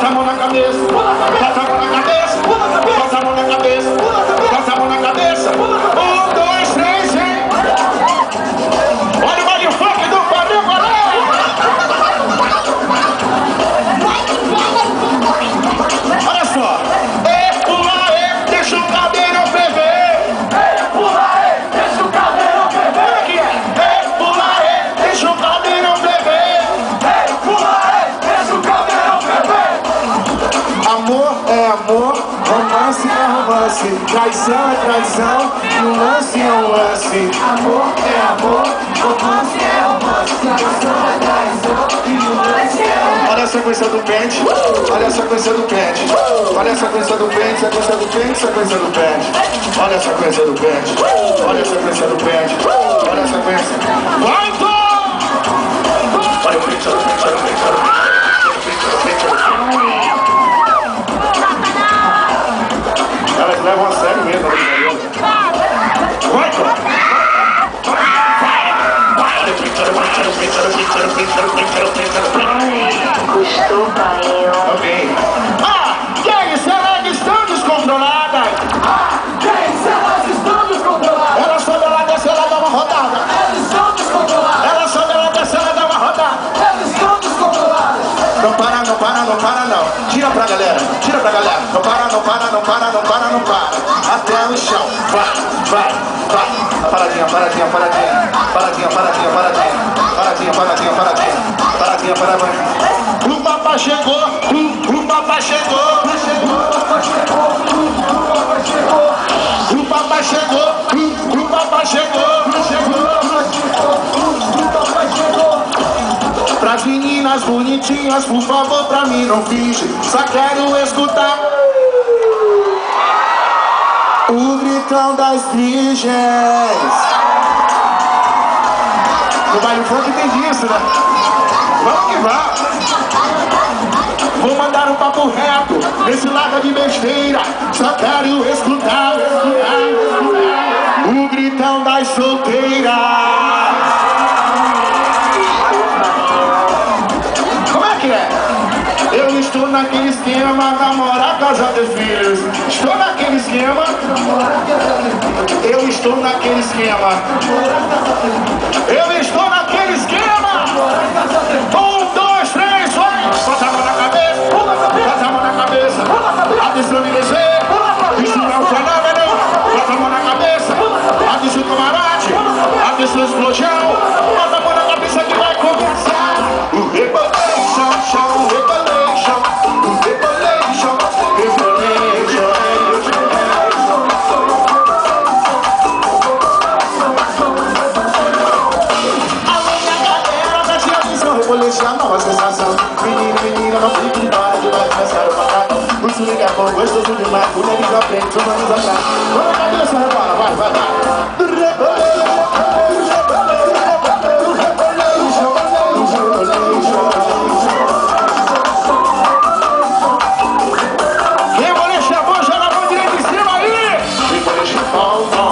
a mão na cabeça, bota a mão na cabeça, bota a mão na cabeça, bota a mão na cabeça. 1, 2, 3, vem. Olha o baile funk do Flamengo, galera. Olha só. Pula aí, deixa o cabelo ferver. Pula aí, deixa o cabelo ferver. Aqui é. Pula aí, deixa o cabelo ferver. Pula aí, deixa o cabelo ferver. Amor é amor, romance é romance, traição é traição, e um lance é um lance. Amor é amor, romance é romance, traição é traição, e um lance é um lance. Olha a sequência do pente, olha a sequência do pente, olha a sequência do pente, sequência do pente, sequência do pente. Olha a sequência do pente, olha a sequência do pente, olha a sequência. Vai, Tom! Olha o pente, olha o pente, olha o pente, olha o pente. Elas levam a sério mesmo a brincadeira. Vai, Tom! Gostou, pai? Ok. E aí, se elas estão descontroladas? E aí, se elas estão descontroladas? Ela sobe, ela desce, ela dá uma rodada. Elas estão descontroladas. Ela sobe, ela desce, ela dá uma rodada. Elas estão descontroladas. Não para, não para, não para, não. Tira pra galera, tira pra galera. Não para, não para, não para, não para, não para. Até o chão. Vai, vai, vai. Paradinha, paradinha, paradinha. Paradinha, paradinha, paradinha. Paradinha, paradinha, paradinha. Paradinha, paradinha. O papai chegou, o papai chegou. O papai chegou, o papai chegou. O papai chegou, o papai chegou. O papai chegou. Pras meninas bonitinhas, por favor, pra mim não finge. Só quero escutar o gritão das virgens. No baile funk tem disso, né? Vamos que vá. Vou mandar um papo reto, nesse lado de besteira. Só quero escutar o gritão das solteiras. Eu estou naquele esquema, namorar, casar, ter filhos. Estou naquele esquema. Eu estou naquele esquema. Eu estou naquele esquema. 1, 2, 3, vai. Bota a mão na cabeça. Bota a mão na cabeça. Atenção de descer. Isso não é um fenômeno. Bota a mão na cabeça. Atenção camarote. Atenção explosão. Bota a mão na cabeça que vai começar o Rebolation, show, Rebolation, Rebolation, Rebolation. Alô, minha galera, preste atenção, Rebolation, a nova sensação. Menino, menina, não fique embora que vai começar o pacato. O swing é bom, gostoso demais, o nariz já prende, tomando atrás. Vamos na cabeça, rebola, vai, vai, vai. Rebolation é bom, joga a mão direita em cima aí. Rebolation, pau, pau.